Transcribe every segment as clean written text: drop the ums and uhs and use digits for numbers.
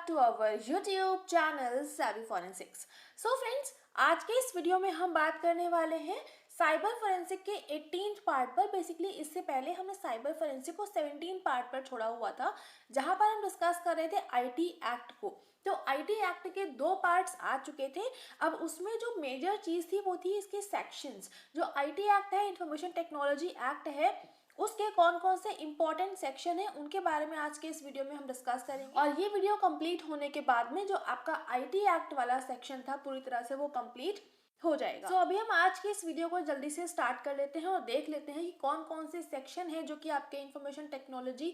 back to our YouTube channel Savvy Forensics. So friends, आज के इस वीडियो में हम बात करने वाले हैं साइबर फोरेंसिक के 18th पार्ट पर। बेसिकली इससे पहले हमने साइबर फोरेंसिक को 17 पार्ट पर छोड़ा हुआ था, जहां पर हम डिस्कस कर रहे थे आईटी एक्ट को। तो आईटी एक्ट के 2 पार्ट्स आ चुके थे। अब उसमें जो मेजर चीज़ थी वो थी इसके सेक्शंस। जो आईटी एक्ट है, इंफॉर्मेशन टेक्नोलॉजी एक्ट है, उसके कौन कौन से इंपॉर्टेंट सेक्शन है उनके बारे में आज के इस वीडियो में हम डिस्कस करेंगे। और ये वीडियो कंप्लीट होने के बाद में जो आपका आईटी एक्ट वाला सेक्शन था पूरी तरह से वो कंप्लीट हो जाएगा। तो अभी हम आज के इस वीडियो को जल्दी से स्टार्ट कर लेते हैं और देख लेते हैं कि कौन कौन से सेक्शन है जो कि आपके इंफॉर्मेशन टेक्नोलॉजी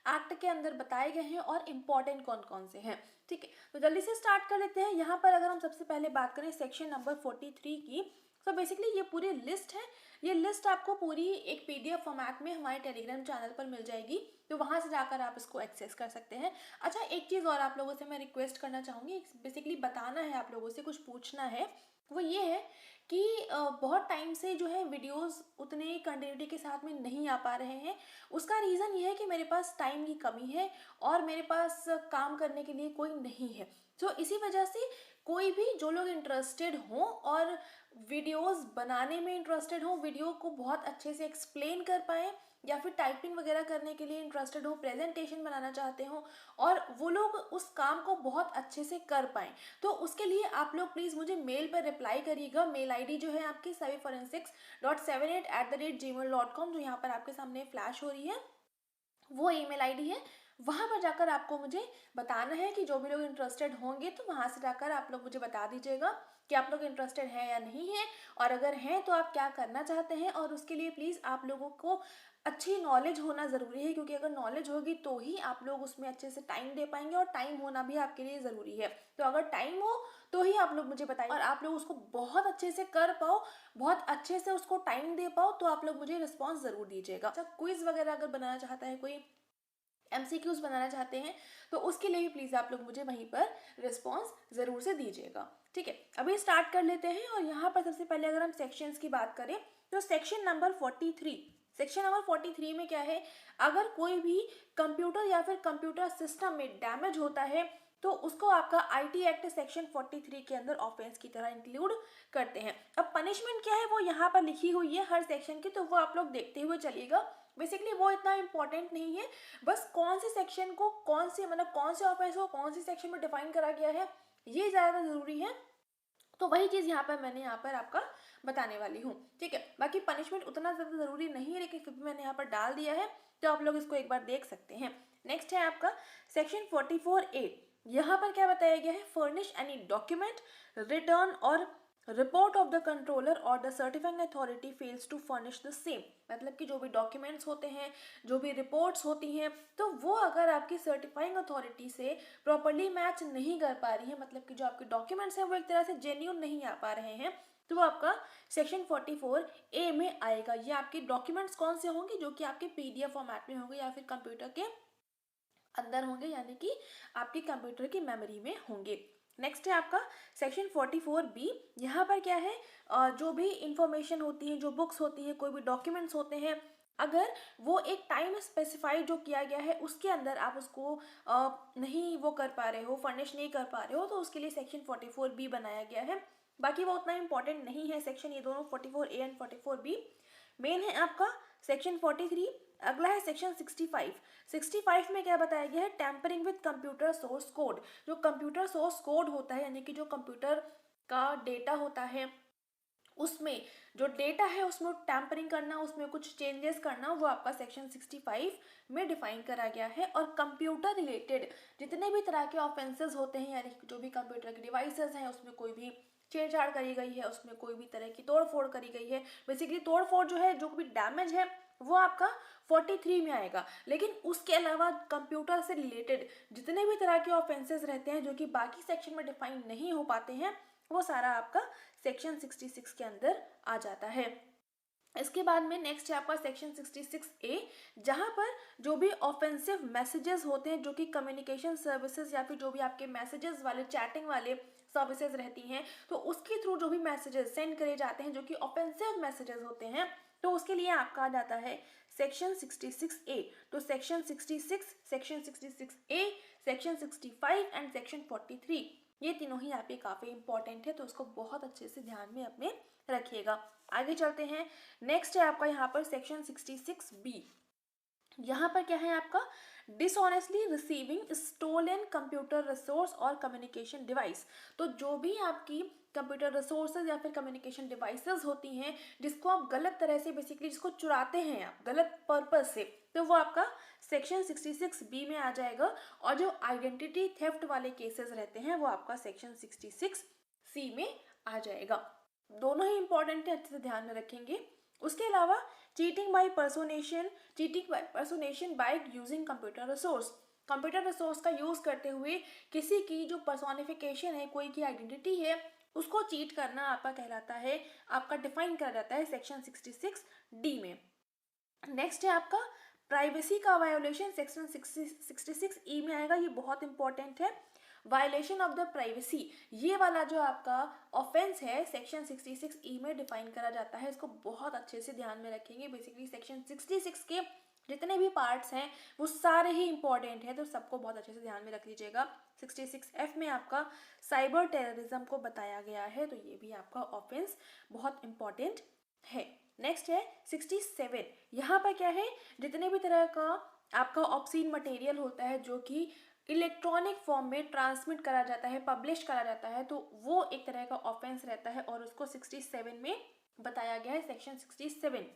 एक्ट के अंदर बताए गए हैं और इम्पॉर्टेंट कौन कौन से हैं। ठीक है, तो जल्दी से स्टार्ट कर लेते हैं। यहाँ पर अगर हम सबसे पहले बात करें सेक्शन नंबर 43 की, तो बेसिकली ये पूरी लिस्ट है। ये लिस्ट आपको पूरी एक पीडीएफ फॉर्मेट में हमारे टेलीग्राम चैनल पर मिल जाएगी, तो वहाँ से जाकर आप इसको एक्सेस कर सकते हैं। अच्छा, एक चीज़ और आप लोगों से मैं रिक्वेस्ट करना चाहूँगी, बेसिकली बताना है आप लोगों से, कुछ पूछना है, वो ये है कि बहुत टाइम से जो है वीडियोस उतने कंटिन्यूटी के साथ में नहीं आ पा रहे हैं। उसका रीज़न ये है कि मेरे पास टाइम की कमी है और मेरे पास काम करने के लिए कोई नहीं है। तो इसी वजह से कोई भी जो लोग इंटरेस्टेड हों और वीडियोस बनाने में इंटरेस्टेड हों, वीडियो को बहुत अच्छे से एक्सप्लेन कर पाएँ, या फिर टाइपिंग वगैरह करने के लिए इंटरेस्टेड हो, प्रेजेंटेशन बनाना चाहते हो और वो लोग उस काम को बहुत अच्छे से कर पाएँ, तो उसके लिए आप लोग प्लीज़ मुझे मेल पर रिप्लाई करिएगा। मेल आईडी जो है आपकी savvyforensics.78@gmail.com, जो यहाँ पर आपके सामने फ्लैश हो रही है, वो ईमेल आईडी है। वहाँ पर जाकर आपको मुझे बताना है कि जो भी लोग इंटरेस्टेड होंगे, तो वहाँ से जाकर आप लोग मुझे बता दीजिएगा कि आप लोग इंटरेस्टेड हैं या नहीं हैं, और अगर हैं तो आप क्या करना चाहते हैं। और उसके लिए प्लीज़ आप लोगों को अच्छी नॉलेज होना ज़रूरी है, क्योंकि अगर नॉलेज होगी तो ही आप लोग उसमें अच्छे से टाइम दे पाएंगे, और टाइम होना भी आपके लिए ज़रूरी है। तो अगर टाइम हो तो ही आप लोग मुझे बताइए, और आप लोग उसको बहुत अच्छे से कर पाओ, बहुत अच्छे से उसको टाइम दे पाओ, तो आप लोग मुझे रिस्पॉन्स ज़रूर दीजिएगा। अच्छा, क्विज़ वगैरह अगर बनाना चाहता है कोई, एमसीक्यूज बनाना चाहते हैं, तो उसके लिए भी प्लीज़ आप लोग मुझे वहीं पर रिस्पॉन्स ज़रूर से दीजिएगा। ठीक है, अभी स्टार्ट कर लेते हैं। और यहाँ पर सबसे पहले अगर हम सेक्शंस की बात करें, तो सेक्शन नंबर 43 में क्या है, अगर कोई भी कंप्यूटर या फिर कंप्यूटर सिस्टम में डैमेज होता है, तो उसको आपका आईटी एक्ट सेक्शन 43 के अंदर ऑफेंस की तरह इंक्लूड करते हैं। अब पनिशमेंट क्या है वो यहाँ पर लिखी हुई है हर सेक्शन की, तो वो आप लोग देखते हुए चलिएगा। बेसिकली वो इतना इंपॉर्टेंट नहीं है, बस कौन से सेक्शन को कौन से, मतलब कौन से ऑफेंस को कौन से सेक्शन में डिफाइन करा गया है, ये ज़्यादा ज़रूरी है। तो वही चीज़ यहाँ पर मैंने यहाँ पर आपका बताने वाली हूँ। ठीक है, बाकी पनिशमेंट उतना ज़्यादा ज़रूरी नहीं है, लेकिन फिर भी मैंने यहाँ पर डाल दिया है, तो आप लोग इसको एक बार देख सकते हैं। नेक्स्ट है आपका सेक्शन 44A। यहाँ पर क्या बताया गया है, फर्निश एनी डॉक्यूमेंट, रिटर्न और रिपोर्ट ऑफ द कंट्रोलर और the certifying authority fails to furnish the same. मतलब कि जो भी डॉक्यूमेंट्स होते हैं, जो भी रिपोर्ट्स होती हैं, तो वो अगर आपकी सर्टिफाइंग अथॉरिटी से प्रॉपर्ली मैच नहीं कर पा रही है, मतलब कि जो आपके डॉक्यूमेंट्स हैं वो एक तरह से जेन्यून नहीं आ पा रहे हैं, तो वो आपका सेक्शन 44A में आएगा। ये आपके डॉक्यूमेंट्स कौन से होंगे, जो कि आपके पीडीएफ फॉर्मेट में होंगे या फिर कंप्यूटर के अंदर होंगे, यानी कि आपके कंप्यूटर की मेमोरी में होंगे। नेक्स्ट है आपका सेक्शन 44B। यहाँ पर क्या है, जो भी इंफॉर्मेशन होती है, जो बुक्स होती हैं, कोई भी डॉक्यूमेंट्स होते हैं, अगर वो एक टाइम स्पेसिफाइड जो किया गया है उसके अंदर आप उसको नहीं वो कर पा रहे हो, फर्निश नहीं कर पा रहे हो, तो उसके लिए सेक्शन 44B बनाया गया है। बाकी वो उतना इंपॉर्टेंट नहीं है सेक्शन, ये दोनों 44A एंड 44B। मेन है आपका सेक्शन 43। अगला है सेक्शन 65 में क्या बताया गया है, tampering with computer source code. जो कंप्यूटर सोर्स कोड होता है, यानी कि जो कंप्यूटर का डेटा होता है, उसमें जो डेटा है उसमें टैंपरिंग करना, उसमें कुछ चेंजेस करना, वो आपका सेक्शन 65 में डिफाइन करा गया है। और कंप्यूटर रिलेटेड जितने भी तरह के ऑफेंसेस होते हैं, यानी जो भी कंप्यूटर के डिवाइसेस हैं, उसमें कोई भी छेड़छाड़ करी गई है, उसमें कोई भी तरह की तोड़फोड़ करी गई है, बेसिकली तोड़फोड़ जो है, जो भी डैमेज है, वो आपका 43 में आएगा। लेकिन उसके अलावा कंप्यूटर से रिलेटेड जितने भी तरह के ऑफेंसेस रहते हैं, जो कि बाकी सेक्शन में डिफाइन नहीं हो पाते हैं, वो सारा आपका सेक्शन 66 के अंदर आ जाता है। इसके बाद में नेक्स्ट है आपका सेक्शन 66A, जहाँ पर जो भी ऑफेंसिव मैसेजेस होते हैं, जो कि कम्युनिकेशन सर्विसेज या फिर जो भी आपके मैसेजेस वाले, चैटिंग वाले सर्विसेज रहती हैं, तो उसके थ्रू जो भी मैसेजेस सेंड करे जाते हैं, जो कि ऑफेंसिव मैसेजेस होते हैं, तो उसके लिए आपका आ जाता है सेक्शन 66A। तो section 66, section 66A, section 65 and section 43, ये तीनों ही आपके काफ़ी इंपॉर्टेंट है, तो उसको बहुत अच्छे से ध्यान में अपने रखिएगा। आगे चलते हैं, नेक्स्ट है आपका यहाँ पर सेक्शन 66B। यहाँ पर क्या है आपका, dishonestly receiving stolen computer resource और कम्युनिकेशन डिवाइस। तो जो भी आपकी कंप्यूटर रिसोर्सेज या फिर कम्युनिकेशन डिवाइसेस होती हैं जिसको आप गलत तरह से, बेसिकली जिसको चुराते हैं आप गलत पर्पज से, तो वो आपका सेक्शन 66B में आ जाएगा। और जो आइडेंटिटी थेफ्ट वाले केसेस रहते हैं वो आपका सेक्शन 66C में आ जाएगा। दोनों ही इंपॉर्टेंट है, अच्छे से ध्यान में रखेंगे। उसके अलावा cheating by personation by using computer resource, computer resource का यूज करते हुए किसी की जो पर्सोनिफिकेशन है, कोई की आइडेंटिटी है, उसको चीट करना आपका कहलाता है, आपका डिफाइन करा जाता है सेक्शन 66D में। नेक्स्ट है आपका प्राइवेसी का वायोलेशन, सेक्शन 66E में आएगा। ये बहुत इंपॉर्टेंट है, वायलेशन ऑफ द प्राइवेसी, ये वाला जो आपका ऑफेंस है सेक्शन 66E में डिफाइन करा जाता है। इसको बहुत अच्छे से ध्यान में रखेंगे। बेसिकली सेक्शन 66 के जितने भी पार्ट्स हैं वो सारे ही इंपॉर्टेंट हैं, तो सबको बहुत अच्छे से ध्यान में रख लीजिएगा। 66F में आपका साइबर टेररिज्म को बताया गया है, तो ये भी आपका ऑफेंस बहुत इंपॉर्टेंट है। नेक्स्ट है 67, यहाँ पर क्या है, जितने भी तरह का आपका ऑब्सीन मटेरियल होता है जो कि इलेक्ट्रॉनिक फॉर्म में ट्रांसमिट करा जाता है, पब्लिश करा जाता है, तो वो एक तरह का ऑफेंस रहता है और उसको 67 में बताया गया है, सेक्शन 67।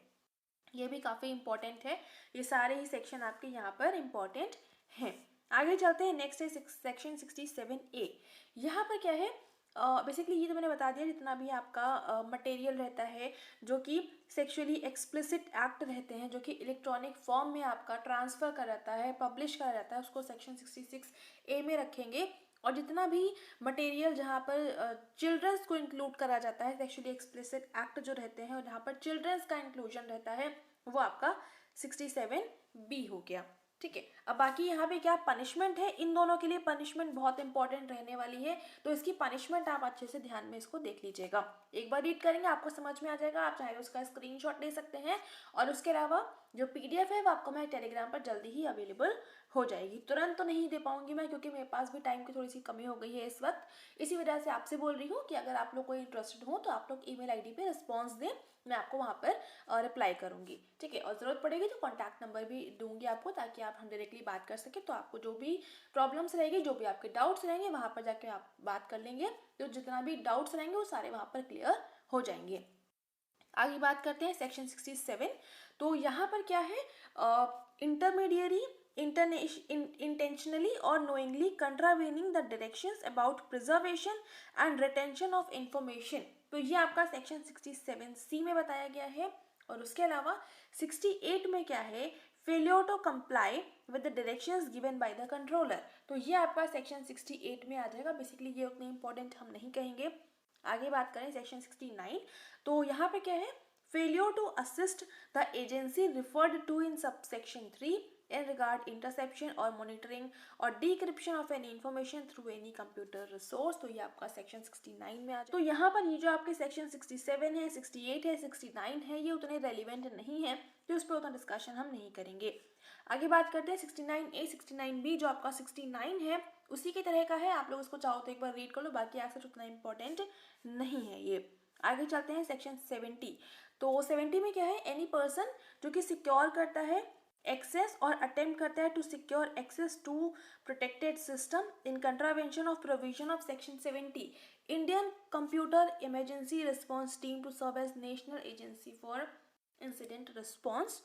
ये भी काफ़ी इंपॉर्टेंट है, ये सारे ही सेक्शन आपके यहाँ पर इंपॉर्टेंट हैं। आगे चलते हैं, नेक्स्ट है सेक्शन 67A। यहाँ पर क्या है, बेसिकली ये तो मैंने बता दिया, जितना भी आपका मटेरियल रहता है जो कि सेक्सुअली एक्सप्लिसिट एक्ट रहते हैं, जो कि इलेक्ट्रॉनिक फॉर्म में आपका ट्रांसफ़र करा जाता है, पब्लिश करा जाता है, उसको सेक्शन 66A में रखेंगे। और जितना भी मटेरियल जहाँ पर चिल्ड्रंस को इंक्लूड करा जाता है, सेक्सुअली एक्सप्लिसिट एक्ट जो रहते हैं और जहाँ पर चिल्ड्रंस का इंक्लूजन रहता है, वो आपका 67B हो गया। ठीक है, अब बाकी यहाँ पे क्या पनिशमेंट है, इन दोनों के लिए पनिशमेंट बहुत इंपॉर्टेंट रहने वाली है, तो इसकी पनिशमेंट आप अच्छे से ध्यान में इसको देख लीजिएगा। एक बार रीड करेंगे आपको समझ में आ जाएगा, आप चाहे उसका स्क्रीनशॉट ले सकते हैं। और उसके अलावा जो PDF है वो आपको मैं टेलीग्राम पर जल्दी ही अवेलेबल हो जाएगी। तुरंत तो नहीं दे पाऊंगी मैं, क्योंकि मेरे पास भी टाइम की थोड़ी सी कमी हो गई है इस वक्त। इसी वजह से आपसे बोल रही हूँ कि अगर आप लोग कोई इंटरेस्टेड हो तो आप लोग email ID पे रिस्पॉन्स दें, मैं आपको वहाँ पर रिप्लाई करूँगी। ठीक है, और ज़रूरत पड़ेगी तो कॉन्टैक्ट नंबर भी दूंगी आपको, ताकि आप हम डायरेक्टली बात कर सकें। तो आपको जो भी प्रॉब्लम्स रहेगी, जो भी आपके डाउट्स रहेंगे, वहाँ पर जाके आप बात कर लेंगे, तो जितना भी डाउट्स रहेंगे वो सारे वहाँ पर क्लियर हो जाएंगे। आगे बात करते हैं सेक्शन 67। तो यहाँ पर क्या है, intermediary intentionally or knowingly contravening the directions about preservation and retention of information, तो ये आपका सेक्शन 67C में बताया गया है। और उसके अलावा 68 में क्या है, failure to comply with the directions given by the controller, तो ये आपका सेक्शन 68 में आ जाएगा। बेसिकली ये उतने इंपॉर्टेंट हम नहीं कहेंगे। आगे बात करें सेक्शन 69, तो यहाँ पे क्या है, failure to assist the agency referred to in subsection 3 in regard interception or monitoring or decryption of any information through any computer resource, तो ये आपका सेक्शन 69 में आ जाए। तो यहाँ पर ये जो आपके सेक्शन 67 है, 68 है, 69 है, ये उतने रेलिवेंट नहीं है, तो इस पर उतना डिस्कशन हम नहीं करेंगे। आगे बात करते हैं 69A 69B, जो आपका 69 है उसी की तरह का है, आप लोग उसको चाहो तो एक बार रीड कर लो, बाकी ऐसा उतना इंपॉर्टेंट नहीं है ये। आगे चलते हैं सेक्शन 70। तो 70 में क्या है, एनी पर्सन जो कि सिक्योर करता है एक्सेस और अटेम्प्ट करता है to secure access to protected system in contravention of provision of section 70 Indian computer emergency response team to serve as national agency for incident response,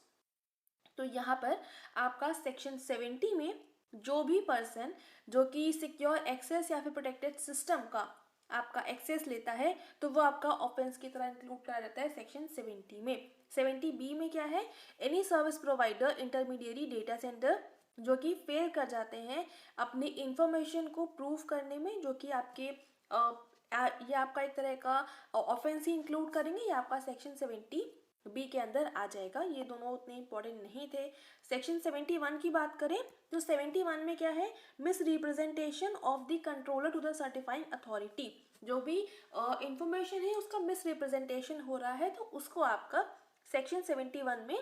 तो यहाँ पर आपका सेक्शन 70 में जो भी पर्सन जो कि सिक्योर एक्सेस या फिर प्रोटेक्टेड सिस्टम का आपका एक्सेस लेता है, तो वो आपका ऑफेंस की तरह इंक्लूड करा जाता है सेक्शन 70 में। 70B में क्या है, any service provider intermediary data centre जो कि फेल कर जाते हैं अपनी इंफॉर्मेशन को प्रूव करने में, जो कि आपके ये आपका एक तरह का ऑफेंस ही इंक्लूड करेंगे, ये आपका सेक्शन 70B के अंदर आ जाएगा। ये दोनों उतने इंपॉर्टेंट नहीं थे। सेक्शन 71 की बात करें तो 71 में क्या है, misrepresentation of the controller to the certifying authority, जो भी इंफॉर्मेशन है उसका मिस रिप्रेजेंटेशन हो रहा है, तो उसको आपका सेक्शन 71 में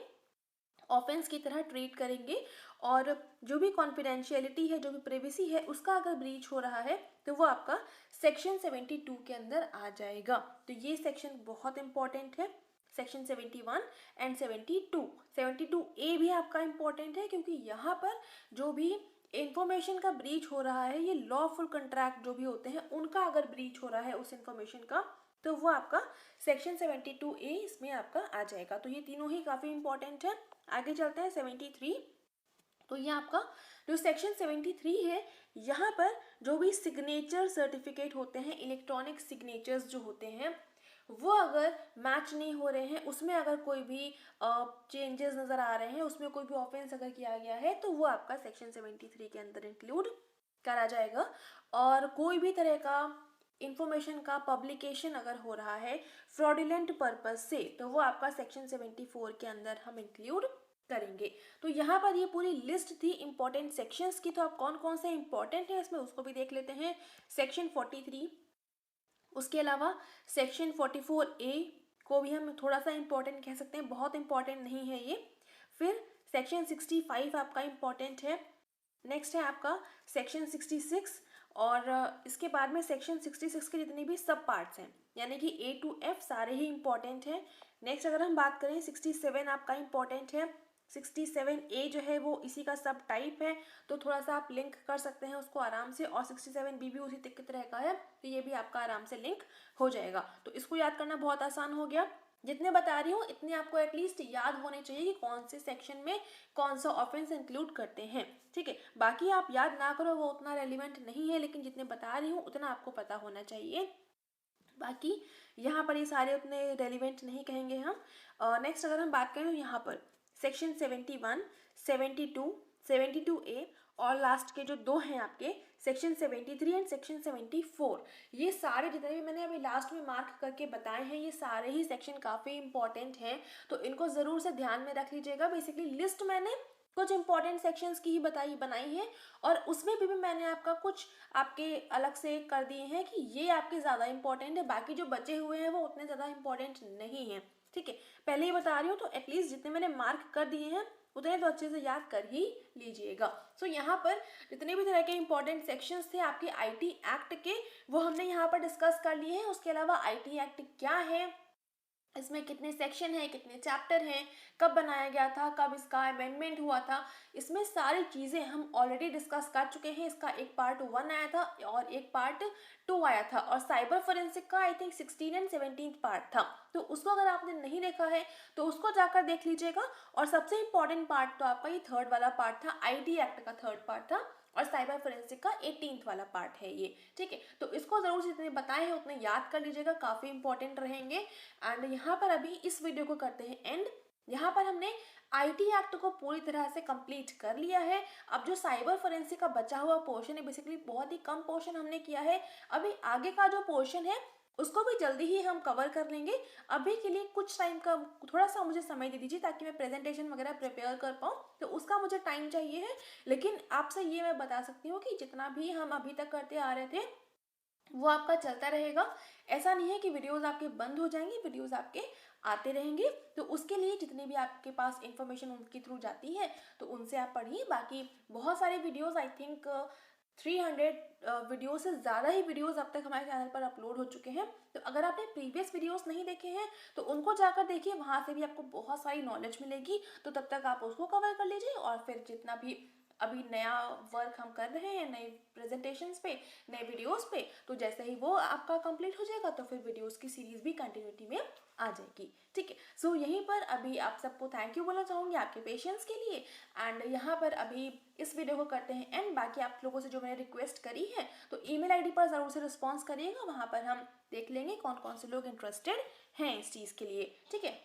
ऑफेंस की तरह ट्रीट करेंगे और जो भी कॉन्फिडेंशियलिटी है, जो भी प्राइवेसी है, उसका अगर ब्रीच हो रहा है तो वो आपका सेक्शन 72 के अंदर आ जाएगा। तो ये सेक्शन बहुत इंपॉर्टेंट है, सेक्शन 71 एंड 72। 72A भी आपका इंपॉर्टेंट है क्योंकि यहाँ पर जो भी इंफॉर्मेशन का ब्रीच हो रहा है, ये लॉफुल कंट्रैक्ट जो भी होते हैं उनका अगर ब्रीच हो रहा है उस इंफॉर्मेशन का, तो वो आपका सेक्शन 72A इसमें आपका आ जाएगा। तो ये तीनों ही काफ़ी इंपॉर्टेंट है। आगे चलते हैं 73। तो ये आपका जो सेक्शन 73 है, यहाँ पर जो भी सिग्नेचर सर्टिफिकेट होते हैं, इलेक्ट्रॉनिक सिग्नेचर्स जो होते हैं, वो अगर मैच नहीं हो रहे हैं, उसमें अगर कोई भी चेंजेस नज़र आ रहे हैं, उसमें कोई भी ऑफेंस अगर किया गया है, तो वो आपका सेक्शन 73 के अंदर इंक्लूड करा जाएगा। और कोई भी तरह का इंफॉर्मेशन का पब्लिकेशन अगर हो रहा है फ्रॉडुलेंट पर्पस से, तो वो आपका सेक्शन 74 के अंदर हम इंक्लूड करेंगे। तो यहाँ पर ये पूरी लिस्ट थी इंपॉर्टेंट सेक्शंस की। तो आप कौन कौन से इंपॉर्टेंट है इसमें उसको भी देख लेते हैं। सेक्शन 43, उसके अलावा सेक्शन 44A को भी हम थोड़ा सा इंपॉर्टेंट कह सकते हैं, बहुत इंपॉर्टेंट नहीं है ये। फिर सेक्शन 65 आपका इंपॉर्टेंट है। नेक्स्ट है आपका सेक्शन 66 और इसके बाद में सेक्शन 66 के जितने भी सब पार्ट्स हैं, यानी कि A to F सारे ही इंपॉर्टेंट हैं। नेक्स्ट अगर हम बात करें 67 आपका इंपॉर्टेंट है। 67A जो है वो इसी का सब टाइप है, तो थोड़ा सा आप लिंक कर सकते हैं उसको आराम से। और 67B भी उसी की तरह का है, तो ये भी आपका आराम से लिंक हो जाएगा। तो इसको याद करना बहुत आसान हो गया। जितने बता रही हूँ इतने आपको एटलीस्ट याद होने चाहिए कि कौन से सेक्शन में कौन सा ऑफेंस इंक्लूड करते हैं, ठीक है। बाकी आप याद ना करो वो उतना रेलिवेंट नहीं है, लेकिन जितने बता रही हूँ उतना आपको पता होना चाहिए। बाकी यहाँ पर ये सारे उतने रेलिवेंट नहीं कहेंगे हम। नेक्स्ट अगर हम बात करें यहाँ पर सेक्शन 71, 72, 72A और लास्ट के जो दो हैं आपके सेक्शन 73 एंड सेक्शन 74, ये सारे जितने भी मैंने अभी लास्ट में मार्क करके बताए हैं, ये सारे ही सेक्शन काफ़ी इंपॉर्टेंट हैं, तो इनको ज़रूर से ध्यान में रख लीजिएगा। बेसिकली लिस्ट मैंने कुछ इंपॉर्टेंट सेक्शंस की ही बनाई है और उसमें भी मैंने आपका कुछ आपके अलग से कर दिए हैं कि ये आपके ज़्यादा इंपॉर्टेंट है, बाकी जो बचे हुए हैं वो उतने ज़्यादा इंपॉर्टेंट नहीं हैं, ठीक है। पहले ही बता रही हूँ, तो एटलीस्ट जितने मैंने मार्क कर दिए हैं उतने तो अच्छे से याद कर ही लीजिएगा। सो यहाँ पर जितने भी तरह के इंपॉर्टेंट सेक्शंस थे आपके IT एक्ट के, वो हमने यहाँ पर डिस्कस कर लिए हैं। उसके अलावा IT एक्ट क्या है, इसमें कितने सेक्शन हैं, कितने चैप्टर हैं, कब बनाया गया था, कब इसका अमेंडमेंट हुआ था, इसमें सारी चीज़ें हम ऑलरेडी डिस्कस कर चुके हैं। इसका एक पार्ट 1 आया था और एक पार्ट 2 आया था, और साइबर फोरेंसिक का आई थिंक 16 एंड 17 पार्ट था। तो उसको अगर आपने नहीं देखा है तो उसको जाकर देख लीजिएगा। और सबसे इंपॉर्टेंट पार्ट तो आपका ये थर्ड वाला पार्ट था, IT एक्ट का थर्ड पार्ट था, और साइबर फोरेंसिक का 18th वाला पार्ट है ये, ठीक है। तो इसको ज़रूर जितने बताए हैं उतने याद कर लीजिएगा, काफ़ी इंपॉर्टेंट रहेंगे। एंड यहाँ पर अभी इस वीडियो को करते हैं एंड। यहाँ पर हमने IT एक्ट को पूरी तरह से कंप्लीट कर लिया है। अब जो साइबर फोरेंसिक का बचा हुआ पोर्शन है, बेसिकली बहुत ही कम पोर्शन हमने किया है, अभी आगे का जो पोर्शन है उसको भी जल्दी ही हम कवर कर लेंगे। अभी के लिए कुछ टाइम का थोड़ा सा मुझे समय दे दीजिए ताकि मैं प्रेजेंटेशन वगैरह प्रिपेयर कर पाऊँ, तो उसका मुझे टाइम चाहिए है। लेकिन आपसे ये मैं बता सकती हूँ कि जितना भी हम अभी तक करते आ रहे थे वो आपका चलता रहेगा। ऐसा नहीं है कि वीडियोस आपके बंद हो जाएंगे, वीडियोस आपके आते रहेंगे। तो उसके लिए जितने भी आपके पास इंफॉर्मेशन उनके थ्रू जाती है तो उनसे आप पढ़िए। बाकी बहुत सारे वीडियोस, आई थिंक 300 वीडियो से ज़्यादा ही वीडियोस अब तक हमारे चैनल पर अपलोड हो चुके हैं। तो अगर आपने प्रीवियस वीडियोस नहीं देखे हैं तो उनको जाकर देखिए, वहाँ से भी आपको बहुत सारी नॉलेज मिलेगी। तो तब तक आप उसको कवर कर लीजिए, और फिर जितना भी अभी नया वर्क हम कर रहे हैं नए प्रेजेंटेशंस पे, नए वीडियोस पे, तो जैसे ही वो आपका कंप्लीट हो जाएगा तो फिर वीडियोस की सीरीज़ भी कंटिन्यूटी में आ जाएगी, ठीक है। सो यहीं पर अभी आप सबको थैंक यू बोलना चाहूँगी आपके पेशेंस के लिए। एंड यहाँ पर अभी इस वीडियो को करते हैं एंड। बाकी आप लोगों से जो मैंने रिक्वेस्ट करी है तो ईमेल ID पर ज़रूर से रिस्पॉन्स करिएगा, वहाँ पर हम देख लेंगे कौन कौन से लोग इंटरेस्टेड हैं इस चीज़ के लिए, ठीक है।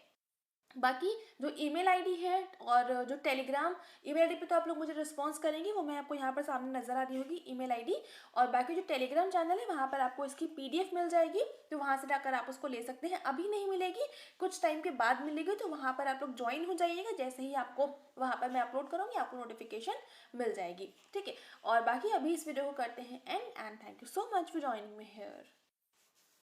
बाकी जो ईमेल ID है और जो टेलीग्राम ईमेल ID पे तो आप लोग मुझे रिस्पॉन्स करेंगे, वो मैं आपको यहाँ पर सामने नज़र आ रही होगी ईमेल ID। और बाकी जो टेलीग्राम चैनल है वहाँ पर आपको इसकी PDF मिल जाएगी, तो वहाँ से जाकर आप उसको ले सकते हैं। अभी नहीं मिलेगी, कुछ टाइम के बाद मिलेगी, तो वहाँ पर आप लोग ज्वाइन हो जाइएगा। जैसे ही आपको वहाँ पर मैं अपलोड करूँगी आपको नोटिफिकेशन मिल जाएगी, ठीक है। और बाकी अभी इस वीडियो को करते हैं and thank you so much for joining me here.